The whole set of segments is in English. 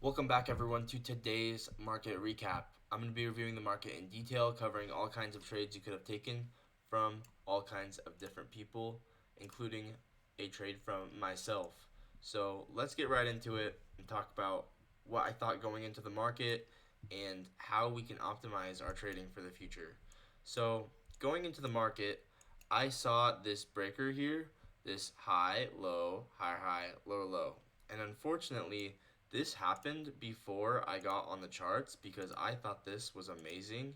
Welcome back, everyone, to today's market recap. I'm going to be reviewing the market in detail, covering all kinds of trades you could have taken from all kinds of different people, including a trade from myself. So let's get right into it and talk about what I thought going into the market and how we can optimize our trading for the future. So, going into the market, I saw this breaker here, this high, low, high, high, low, low. And unfortunately, this happened before I got on the charts because I thought this was amazing.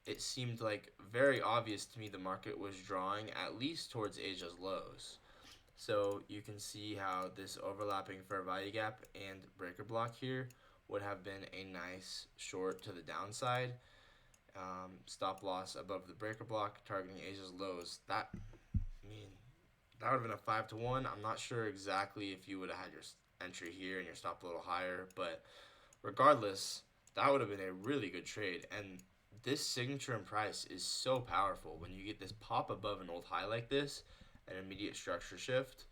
It seemed like very obvious to me the market was drawing at least towards Asia's lows. So you can see how this overlapping fair value gap and breaker block here would have been a nice short to the downside. Stop loss above the breaker block targeting Asia's lows. That would have been a 5 to 1. I'm not sure exactly if you would have had your entry here and your stop a little higher, but regardless, that would have been a really good trade. And this signature and price is so powerful when you get this pop above an old high like this, an immediate structure shift.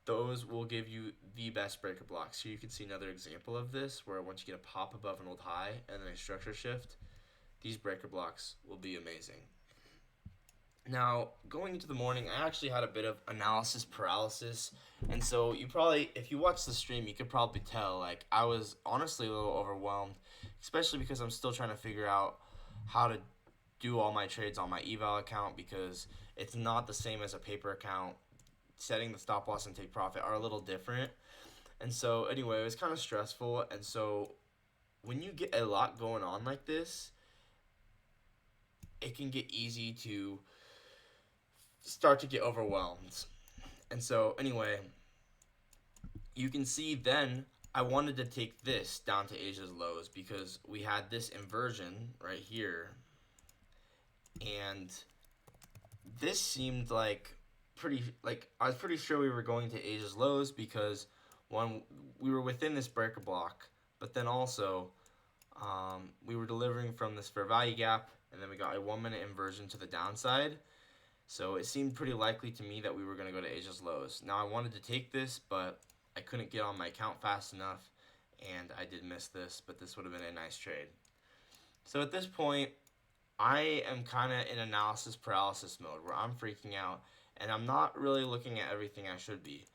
Those will give you the best breaker blocks. So you can see another example of this where once you get a pop above an old high and then a structure shift, these breaker blocks will be amazing. Now, going into the morning, I actually had a bit of analysis paralysis. And so you probably, if you watch the stream, you could probably tell, like, I was honestly a little overwhelmed, especially because I'm still trying to figure out how to do all my trades on my eval account because it's not the same as a paper account. Setting the stop loss and take profit are a little different. And so, anyway, it was kind of stressful. And so, when you get a lot going on like this, it can get easy to start to get overwhelmed. And so, anyway, you can see then I wanted to take this down to Asia's lows because we had this inversion right here. And this seemed like I was pretty sure we were going to Asia's lows because one, we were within this breaker block, but then also we were delivering from this fair value gap, and then we got a 1 minute inversion to the downside. So it seemed pretty likely to me that we were going to go to Asia's lows. Now I wanted to take this, but I couldn't get on my account fast enough, and I did miss this, but this would have been a nice trade. So at this point, I am kind of in analysis paralysis mode where I'm freaking out, and I'm not really looking at everything I should be.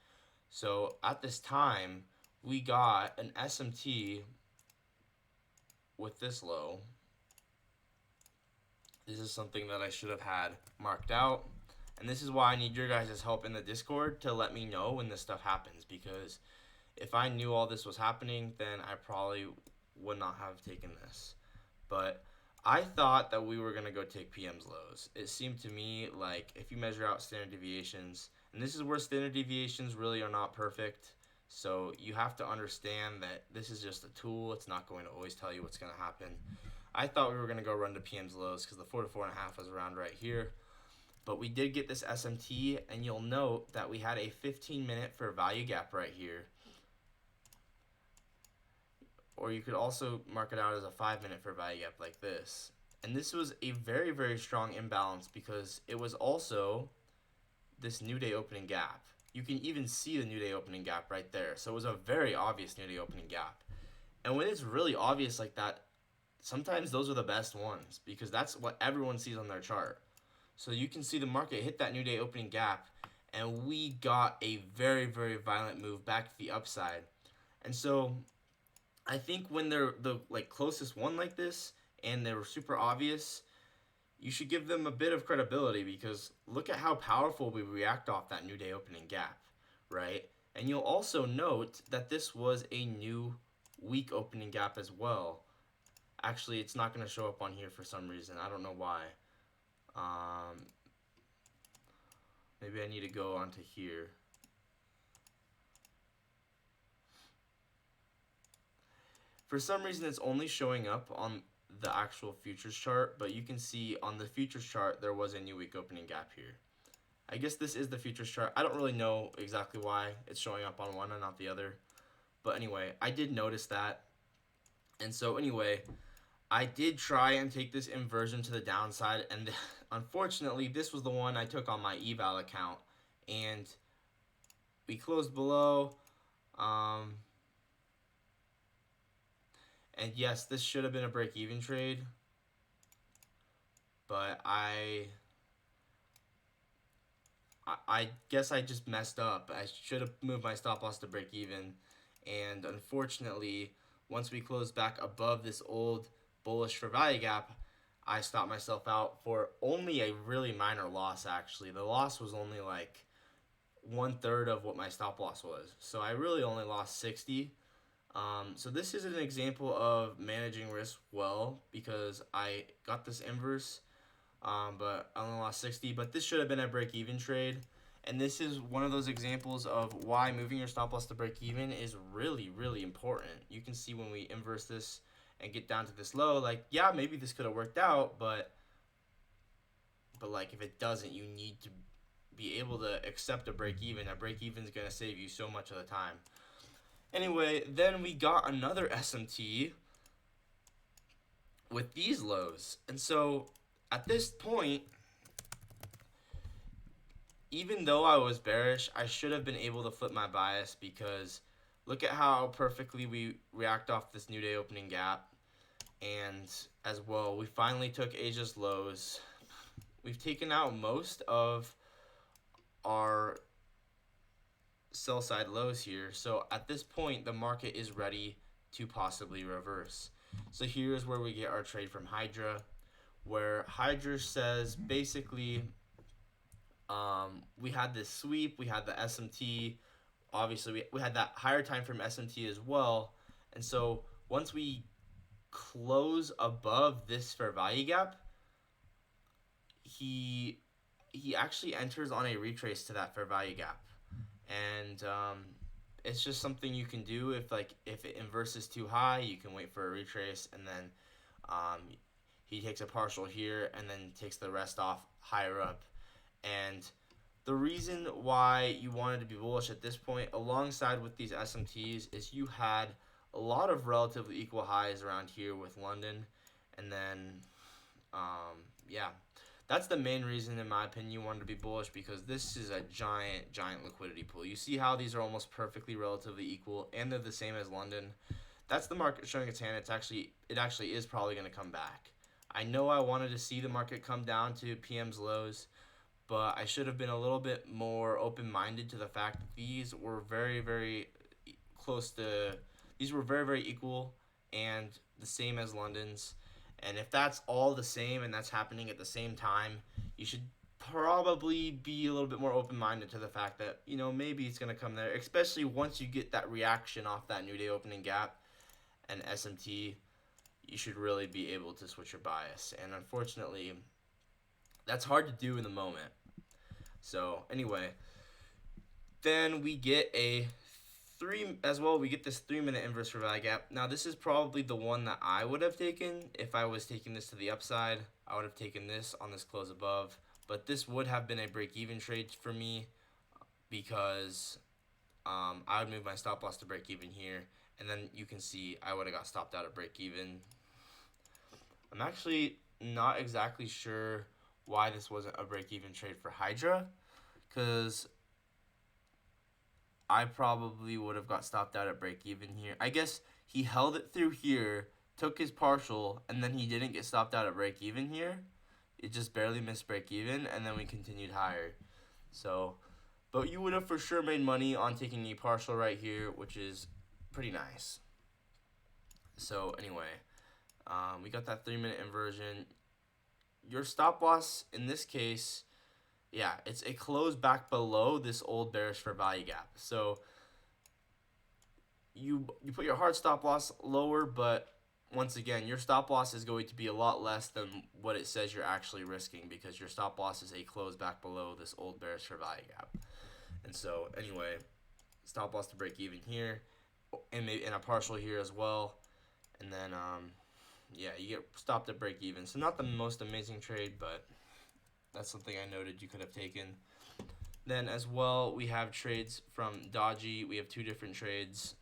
So at this time, we got an SMT with this low. This is something that I should have had marked out. And this is why I need your guys' help in the Discord to let me know when this stuff happens. Because if I knew all this was happening, then I probably would not have taken this. But I thought that we were going to go take PM's lows. It seemed to me like if you measure out standard deviations, and this is where standard deviations really are not perfect. So you have to understand that this is just a tool. It's not going to always tell you what's going to happen. I thought we were going to go run to PM's lows because the 4 to 4.5 was around right here. But we did get this SMT, and you'll note that we had a 15-minute fair value gap right here. Or you could also mark it out as a 5-minute fair value gap like this. And this was a very, very strong imbalance because it was also this new day opening gap. You can even see the new day opening gap right there. So it was a very obvious new day opening gap. And when it's really obvious like that, sometimes those are the best ones because that's what everyone sees on their chart. So you can see the market hit that new day opening gap, and we got a very, very violent move back to the upside. And so I think when they're the closest one like this and they were super obvious, you should give them a bit of credibility because look at how powerful we react off that new day opening gap, right? And you'll also note that this was a new week opening gap as well. Actually, it's not going to show up on here for some reason. I don't know why. Maybe I need to go onto here. For some reason, it's only showing up on the actual futures chart, but you can see on the futures chart, there was a new week opening gap here. I guess this is the futures chart. I don't really know exactly why it's showing up on one and not the other. But anyway, I did notice that. And so anyway, I did try and take this inversion to the downside, and unfortunately, this was the one I took on my eval account, and we closed below. And yes, this should have been a break-even trade, but I guess I just messed up. I should have moved my stop loss to break even. And unfortunately, once we closed back above this old bullish for value gap, I stopped myself out for only a really minor loss, actually. The loss was only like 1/3 of what my stop loss was. So I really only lost 60. So this is an example of managing risk well because I got this inverse, but I only lost 60. But this should have been a break-even trade. And this is one of those examples of why moving your stop loss to break even is really, really important. You can see when we inverse this and get down to this low, like, yeah, maybe this could have worked out, but like if it doesn't, you need to be able to accept a break even. A break even is going to save you so much of the time. Anyway, then we got another SMT with these lows. And so at this point, even though I was bearish, I should have been able to flip my bias because look at how perfectly we react off this new day opening gap. And as well, we finally took Asia's lows. We've taken out most of our sell side lows here. So at this point, the market is ready to possibly reverse. So here's where we get our trade from Hydra, where Hydra says basically we had this sweep, we had the SMT, obviously we had that higher time frame SMT as well. And so once we close above this fair value gap, he actually enters on a retrace to that fair value gap. And it's just something you can do if it inverses too high, you can wait for a retrace, and then he takes a partial here and then takes the rest off higher up. And the reason why you wanted to be bullish at this point, alongside with these SMTs, is you had a lot of relatively equal highs around here with London, and then yeah, that's the main reason, in my opinion, you wanted to be bullish, because this is a giant liquidity pool. You see how these are almost perfectly relatively equal, and they're the same as London. That's the market showing its hand. It actually is probably going to come back. I know I wanted to see the market come down to PM's lows, but I should have been a little bit more open-minded to the fact that these were very close to, these were very equal and the same as London's. And if that's all the same and that's happening at the same time, you should probably be a little bit more open-minded to the fact that, maybe it's going to come there, especially once you get that reaction off that new day opening gap and SMT. You should really be able to switch your bias. And unfortunately, that's hard to do in the moment. So anyway, then we get we get this 3-minute inverse for value gap. Now this is probably the one that I would have taken if I was taking this to the upside. I would have taken this on this close above, but this would have been a break-even trade for me because I would move my stop loss to break even here, and then you can see I would have got stopped out at break even. I'm actually not exactly sure why this wasn't a break-even trade for Hydra, because I probably would have got stopped out at break-even here. I guess he held it through here, took his partial, and then he didn't get stopped out at break-even here. It just barely missed break-even, and then we continued higher. So, but you would have for sure made money on taking a partial right here, which is pretty nice. So anyway, we got that 3-minute inversion. Your stop loss in this case, yeah, it's a close back below this old bearish fair value gap. So you put your hard stop loss lower, but once again, your stop loss is going to be a lot less than what it says you're actually risking, because your stop loss is a close back below this old bearish fair value gap. And so anyway, stop loss to break even here, and maybe in a partial here as well. And then yeah, you get stopped at break even. So not the most amazing trade, but that's something I noted you could have taken. Then as well, we have trades from Dodgy. We have 2 different trades.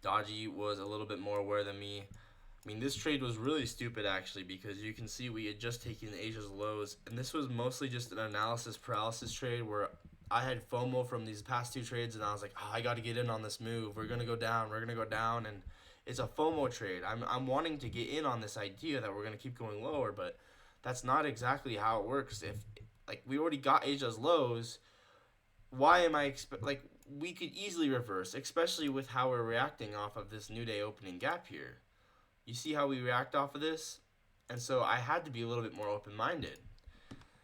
Dodgy was a little bit more aware than me. I mean, this trade was really stupid actually, because you can see we had just taken Asia's lows, and this was mostly just an analysis paralysis trade where I had FOMO from these past 2 trades, and I was like, I got to get in on this move. We're going to go down. And it's a FOMO trade. I'm wanting to get in on this idea that we're gonna keep going lower, but that's not exactly how it works. If like we already got Asia's lows, why am I like we could easily reverse, especially with how we're reacting off of this new day opening gap here. You see how we react off of this? And so I had to be a little bit more open-minded.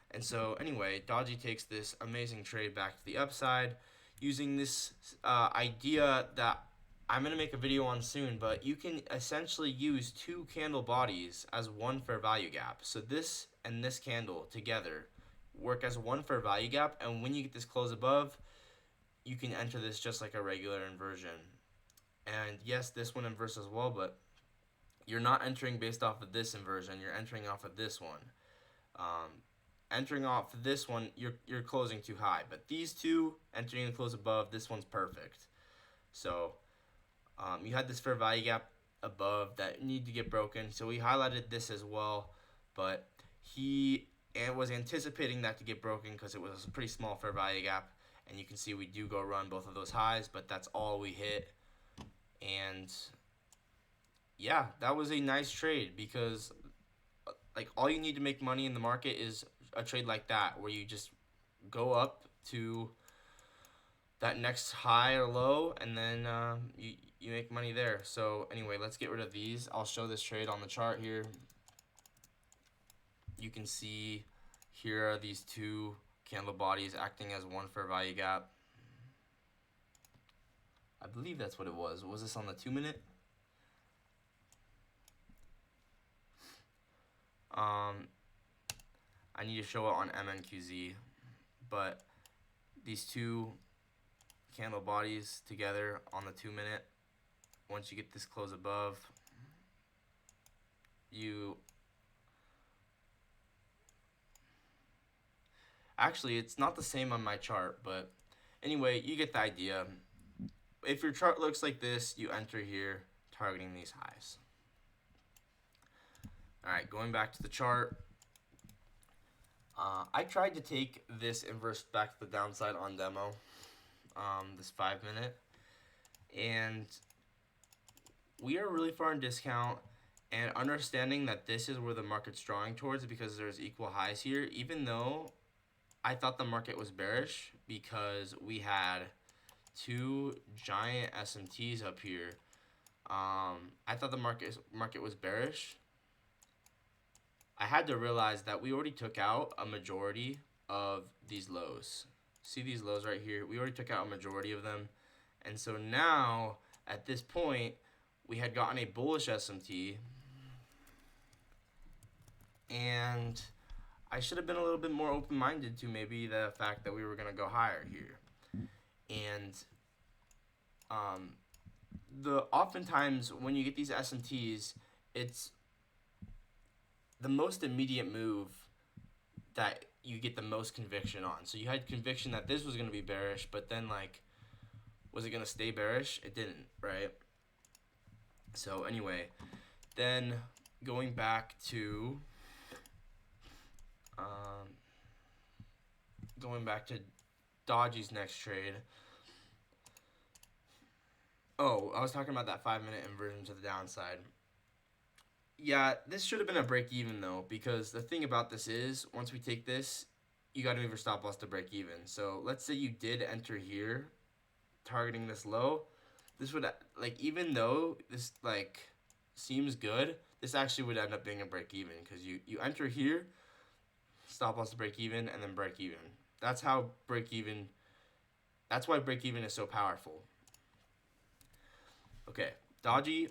And so anyway, Dodgy takes this amazing trade back to the upside using this idea that I'm going to make a video on soon, but you can essentially use two candle bodies as one fair value gap. So this and this candle together work as one fair value gap, and when you get this close above, you can enter this just like a regular inversion. And yes, this one inverts as well, but you're not entering based off of this inversion, you're entering off of this one. Entering off of this one, you're closing too high, but these two entering the close above, this one's perfect. So you had this fair value gap above that need to get broken, so we highlighted this as well, but he was anticipating that to get broken because it was a pretty small fair value gap, and you can see we do go run both of those highs, but that's all we hit. And yeah, that was a nice trade because like all you need to make money in the market is a trade like that where you just go up to that next high or low, and then you make money there. So anyway, let's get rid of these. I'll show this trade on the chart here. You can see here are these two candle bodies acting as one fair value gap. I believe that's what it was. Was this on the 2-minute? I need to show it on MNQZ, but these two candle bodies together on the 2-minute, once you get this close above, actually it's not the same on my chart, but anyway, you get the idea. If your chart looks like this, you enter here targeting these highs. Alright, going back to the chart, I tried to take this inverse back to the downside on demo, this 5-minute, and we are really far in discount, and understanding that this is where the market's drawing towards because there's equal highs here, even though I thought the market was bearish because we had two giant SMTs up here. I thought the market was bearish. I had to realize that we already took out a majority of these lows. See these lows right here? We already took out a majority of them. And so now, at this point, we had gotten a bullish SMT. And I should have been a little bit more open-minded to maybe the fact that we were going to go higher here. And oftentimes, when you get these SMTs, it's the most immediate move that you get the most conviction on. So you had conviction that this was going to be bearish, but then like, was it going to stay bearish? It didn't, right? So anyway, then going back to Dodgy's next trade. Oh, I was talking about that 5-minute inversion to the downside. Yeah, this should have been a break even though, because the thing about this is, once we take this, you got to move your stop loss to break even. So let's say you did enter here, targeting this low. This would, like, even though this, like, seems good, this actually would end up being a break even, because you enter here, stop loss to break even, and then break even. That's how break even, that's why break even is so powerful. Okay, Dodgy,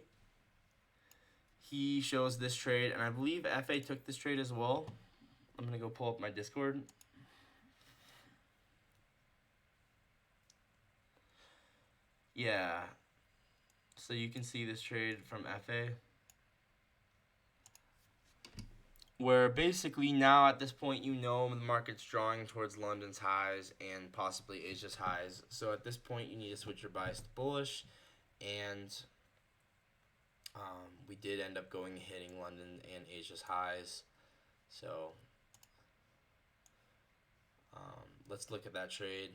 he shows this trade, and I believe FA took this trade as well. I'm going to go pull up my Discord. Yeah, so you can see this trade from FA, where basically now at this point you know the market's drawing towards London's highs and possibly Asia's highs. So at this point you need to switch your bias to bullish, and we did end up going and hitting London and Asia's highs. So let's look at that trade.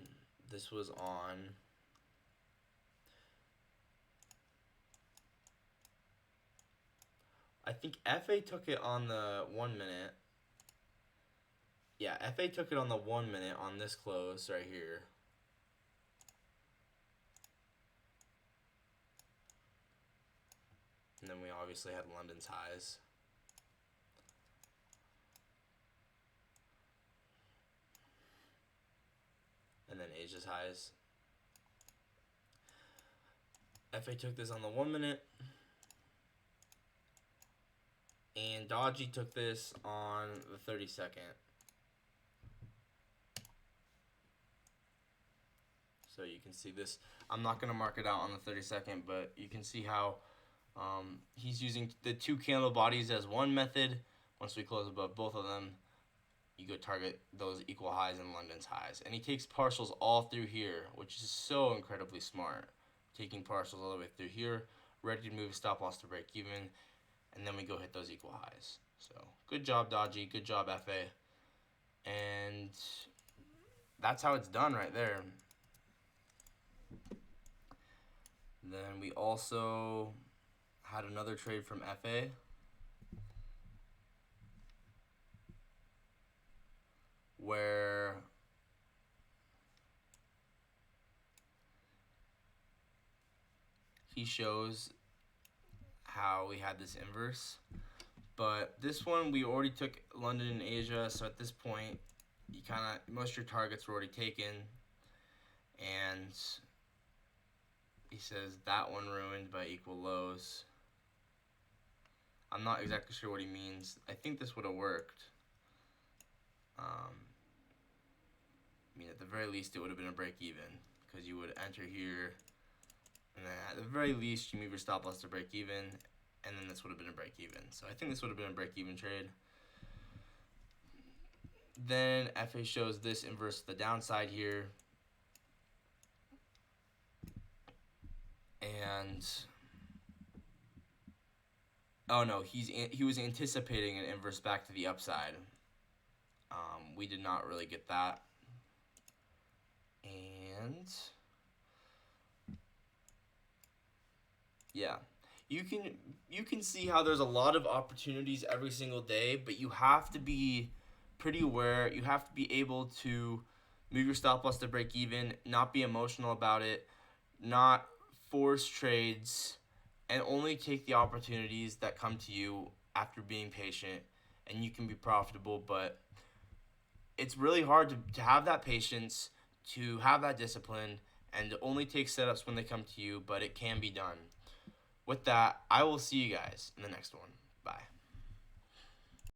This was on I think FA took it on the 1 minute. Yeah, FA took it on the 1 minute on this close right here. And then we obviously had London's highs. And then Asia's highs. FA took this on the 1 minute. And Dodgy took this on the 32nd. So you can see this. I'm not going to mark it out on the 32nd, but you can see how he's using the 2 candle bodies as one method. Once we close above both of them, you go target those equal highs and London's highs. And he takes partials all through here, which is so incredibly smart. Taking partials all the way through here, ready to move stop loss to break even, and then we go hit those equal highs. So good job, Dodgy. Good job, FA. And that's how it's done right there. Then we also had another trade from FA. Where he shows how we had this inverse. But this one, we already took London and Asia, so at this point, you most of your targets were already taken. And he says that one ruined by equal lows. I'm not exactly sure what he means. I think this would have worked. I mean, at the very least, it would have been a break even, because you would enter here, and then at the very least, you move your stop loss to break even, and then this would have been a break even. So I think this would have been a break even trade. Then FA shows this inverse to the downside here. And oh no, he was anticipating an inverse back to the upside. We did not really get that. And yeah, you can see how there's a lot of opportunities every single day, but you have to be pretty aware. You have to be able to move your stop loss to break even, not be emotional about it, not force trades, and only take the opportunities that come to you after being patient, and you can be profitable. But it's really hard to have that patience, to have that discipline, and to only take setups when they come to you, but it can be done. With that, I will see you guys in the next one. Bye.